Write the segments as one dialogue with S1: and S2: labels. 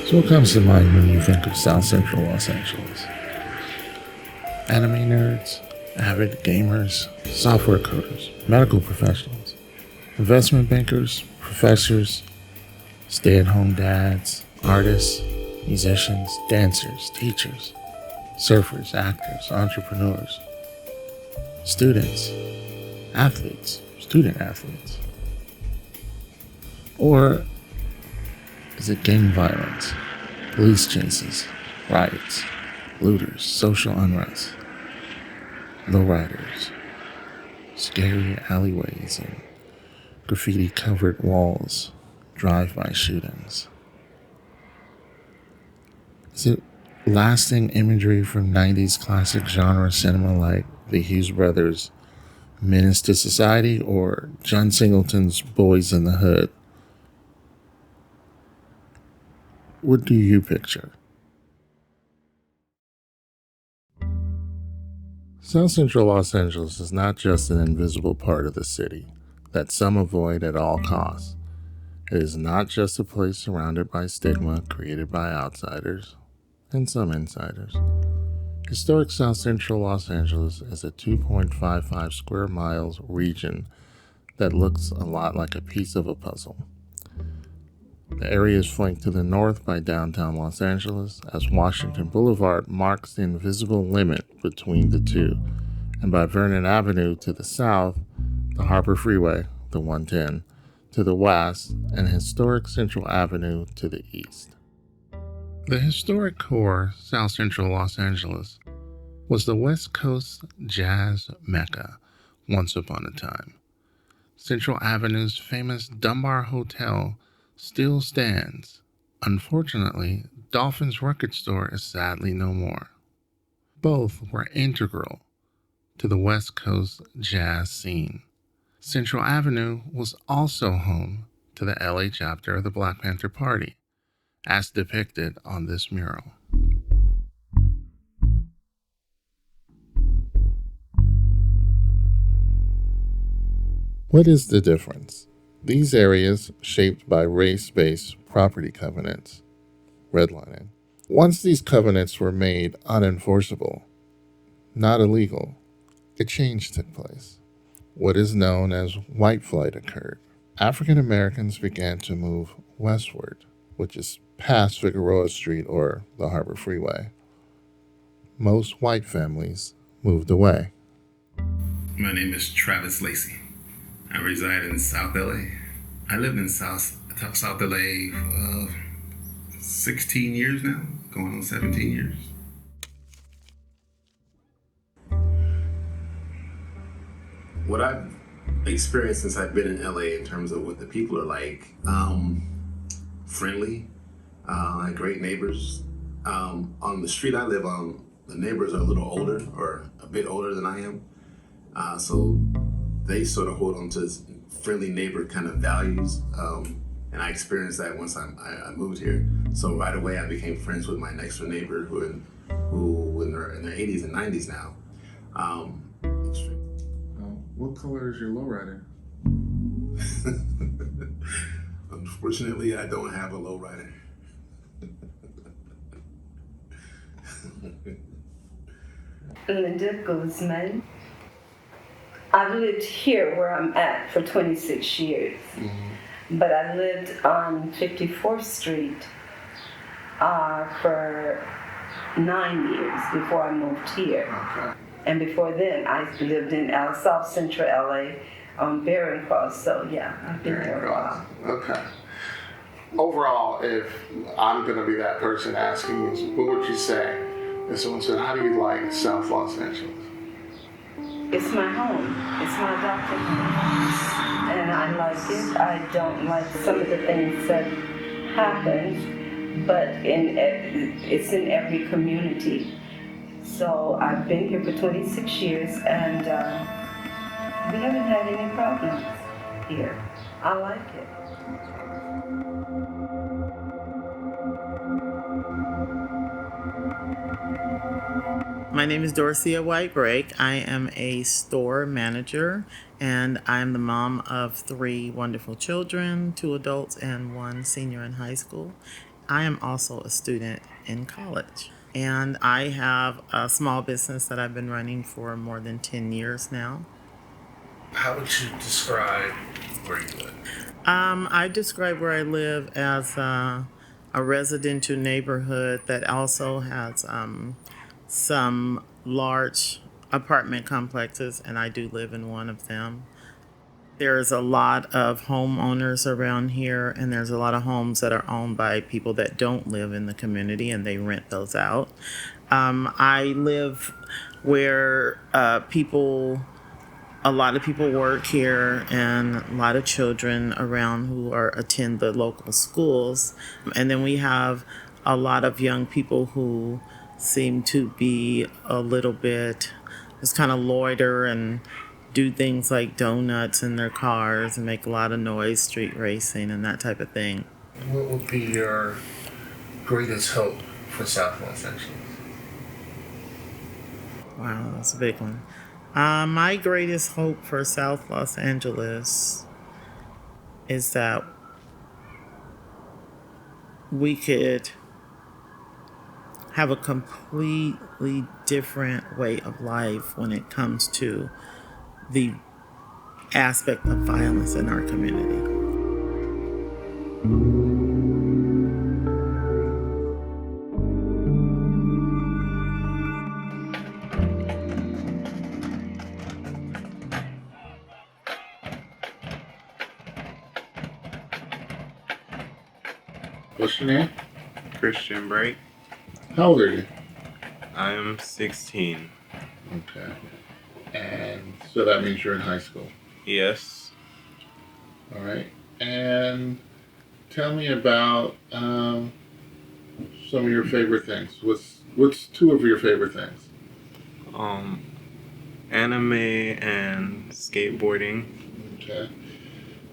S1: So what comes to mind when you think of South Central Los Angeles? Anime nerds, avid gamers, software coders, medical professionals, investment bankers, professors, stay-at-home dads, artists, musicians, dancers, teachers, surfers, actors, entrepreneurs, students, athletes, student athletes. Or is it gang violence, police chases, riots, looters, social unrest, lowriders, scary alleyways and graffiti-covered walls, drive-by shootings? Is it lasting imagery from 90s classic genre cinema like the Hughes Brothers' Menace to Society or John Singleton's Boys in the Hood? What do you picture? South Central Los Angeles is not just an invisible part of the city that some avoid at all costs. It is not just a place surrounded by stigma created by outsiders and some insiders. Historic South Central Los Angeles is a 2.55 square miles region that looks a lot like a piece of a puzzle. The area is flanked to the north by downtown Los Angeles, as Washington Boulevard marks the invisible limit between the two, and by Vernon Avenue to the south, the Harbor Freeway, the 110, to the west, and historic Central Avenue to the east. The historic core, South Central Los Angeles, was the West Coast jazz mecca once upon a time. Central Avenue's famous Dunbar Hotel still stands. Unfortunately, Dolphin's record store is sadly no more. Both were integral to the West Coast jazz scene. Central Avenue was also home to the LA chapter of the Black Panther Party, as depicted on this mural. What is the difference? These areas, shaped by race-based property covenants, redlining. Once these covenants were made unenforceable, not illegal, a change took place. What is known as white flight occurred. African Americans began to move westward, which is past Figueroa Street or the Harbor Freeway. Most white families moved away.
S2: My name is Travis Lacey. I reside in South LA. I lived in South LA 16 years now, going on 17 years. What I've experienced since I've been in LA in terms of what the people are like, friendly, great neighbors. On the street I live on, the neighbors are a little older or a bit older than I am. So they sort of hold on to friendly neighbor kind of values. And I experienced that once I moved here. So right away I became friends with my next door neighbor who in their 80s and 90s now.
S1: What color is your lowrider?
S2: Unfortunately, I don't have a lowrider.
S3: Linda Guzman. I've lived here where I'm at for 26 years, but I lived on 54th Street for 9 years before I moved here.
S1: Okay.
S3: And before then, I lived in South Central LA on Barron Cross. So yeah, I've been there a while.
S1: Okay. Overall, if I'm going to be that person asking you, what would you say if someone said, how do you like South Los Angeles?
S3: It's my home. It's my adopted home. And I like it. I don't like some of the things that happen, but it's in every community. So I've been here for 26 years and we haven't had any problems here. I like it.
S4: My name is Dorothea Whitebrake. I am a store manager and I'm the mom of 3 wonderful children, 2 adults and 1 senior in high school. I am also a student in college, and I have a small business that I've been running for more than 10 years now.
S1: How would you describe where you live?
S4: I describe where I live as a residential neighborhood that also has some large apartment complexes, and I do live in one of them. There's a lot of homeowners around here, and there's a lot of homes that are owned by people that don't live in the community, and they rent those out. I live where a lot of people work here, and a lot of children around who attend the local schools. And then we have a lot of young people who seem to be a little bit just kind of loiter and do things like donuts in their cars and make a lot of noise, street racing and that type of thing.
S1: What would be your greatest hope for South Los Angeles?
S4: Wow, that's a big one. My greatest hope for South Los Angeles is that we could have a completely different way of life when it comes to the aspect of violence in our community.
S1: What's your name?
S5: Christian Break.
S1: How old are you?
S5: I am 16.
S1: Okay. And so that means you're in high school.
S5: Yes.
S1: All right. And tell me about some of your favorite things. What's two of your favorite things?
S5: Anime and skateboarding.
S1: Okay.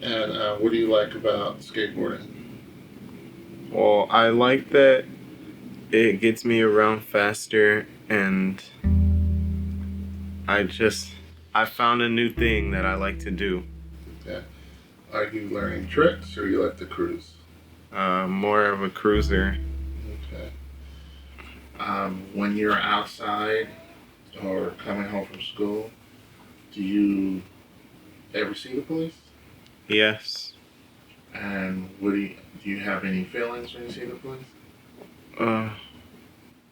S1: And what do you like about skateboarding?
S5: Well, I like that it gets me around faster, and I found a new thing that I like to do.
S1: Okay. Are you learning tricks or you like to cruise?
S5: More of a cruiser.
S1: Okay. When you're outside or coming home from school, do you ever see the police?
S5: Yes.
S1: And do you have any feelings when you see the police?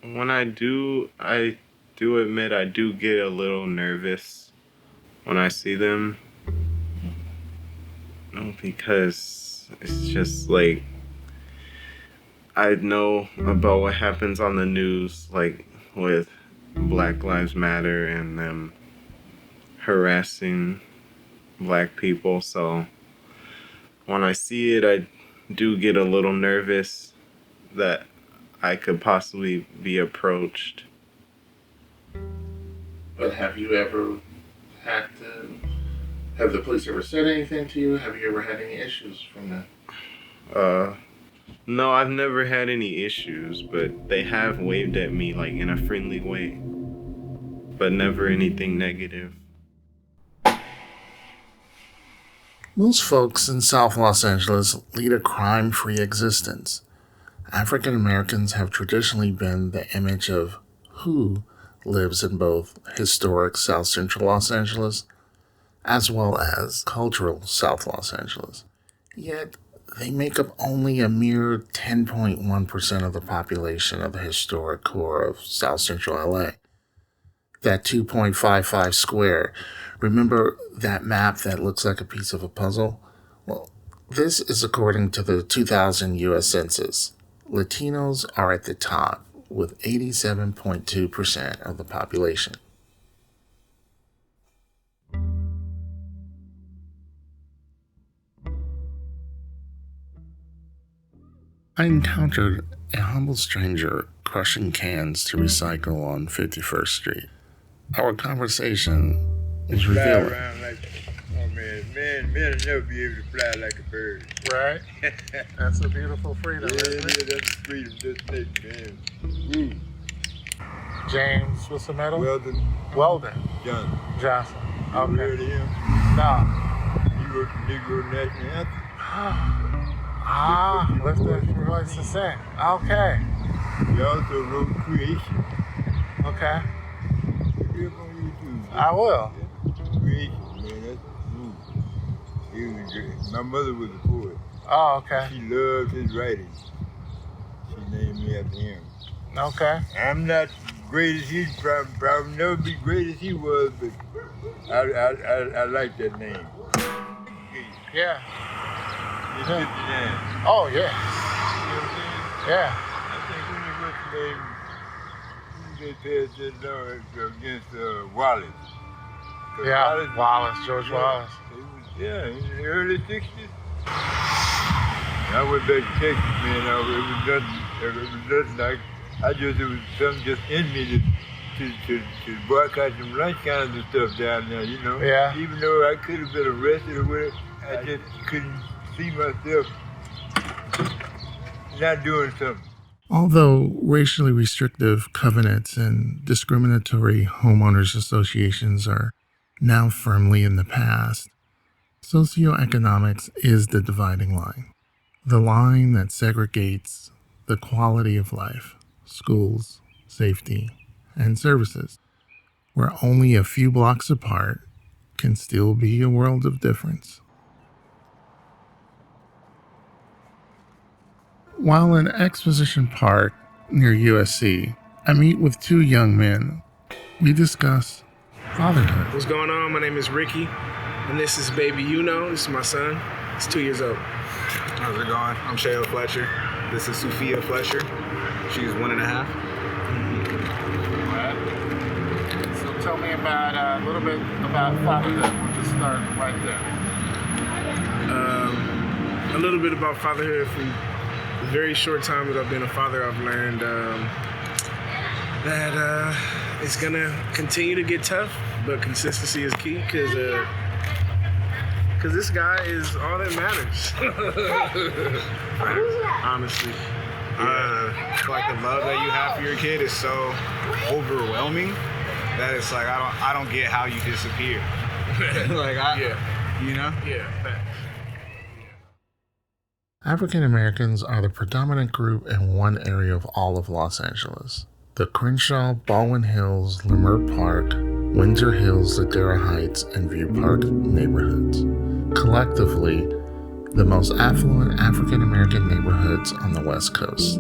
S5: When I do admit I do get a little nervous when I see them. Because it's just like, I know about what happens on the news, like with Black Lives Matter and them harassing black people. So when I see it, I do get a little nervous that I could possibly be approached.
S1: But have the police ever said anything to you? Have you ever had any issues from that?
S5: No, I've never had any issues, but they have waved at me like in a friendly way, but never anything negative.
S1: Most folks in South Los Angeles lead a crime-free existence. African Americans have traditionally been the image of who lives in both historic South Central Los Angeles as well as cultural South Los Angeles. Yet, they make up only a mere 10.1% of the population of the historic core of South Central LA. That 2.55 square, remember that map that looks like a piece of a puzzle? Well, this is according to the 2000 U.S. Census. Latinos are at the top with 87.2% of the population. I encountered a humble stranger crushing cans to recycle on 51st Street. Our conversation is revealing.
S6: Man will never be able to fly like a bird.
S1: Right? That's a beautiful freedom, isn't it?
S6: That's the freedom, just like, man. Woo.
S1: James, what's the medal?
S6: Weldon.
S1: Johnson.
S6: You ever heard of him?
S1: No.
S6: He wrote the Negro National Anthem.
S1: Let's do it. voice to sing. Okay.
S6: He also wrote Creation.
S1: Okay.
S6: Look it up on YouTube.
S1: I will.
S6: Creation, man, that's smooth. He was great. My mother was a poet.
S1: Oh, okay.
S6: She loved his writing. She named me after him.
S1: Okay.
S6: I'm not great as he, probably never be great as he was, but I like that name.
S1: Yeah.
S6: It's 59.
S1: Oh, yeah.
S6: You know what I'm saying?
S1: Yeah.
S6: I think when he was the name, they passed that law against Wallace. 'Cause
S1: Yeah. Wallace, George
S6: yeah,
S1: Wallace.
S6: Yeah, in the early 60s. I went back to Texas, man. It was nothing like, it was something just in me to boycott some lunch kinds of stuff down there, you know?
S1: Yeah.
S6: Even though I could have been arrested or whatever, I just couldn't see myself not doing something.
S1: Although racially restrictive covenants and discriminatory homeowners associations are now firmly in the past, socioeconomics is the dividing line. The line that segregates the quality of life, schools, safety, and services, where only a few blocks apart can still be a world of difference. While in Exposition Park near USC, I meet with two young men. We discuss fatherhood.
S7: What's going on? My name is Ricky, and this is baby Yuno. This is my son. He's 2 years old.
S8: How's it going? I'm Shayla Fletcher. This is Sophia Fletcher. She's 1.5.
S1: So tell me about a little bit about fatherhood. We'll just start right there.
S7: A little bit about fatherhood. From the very short time that I've been a father, I've learned that it's gonna continue to get tough, but consistency is key because this guy is all that matters. Honestly.
S8: Like the love that you have for your kid is so overwhelming that it's like I don't get how you disappear. You know?
S7: Yeah, facts.
S1: African Americans are the predominant group in one area of all of Los Angeles. The Crenshaw, Baldwin Hills, Leimert Park, Windsor Hills, Ladera Heights, and View Park neighborhoods. Collectively, the most affluent African American neighborhoods on the West Coast.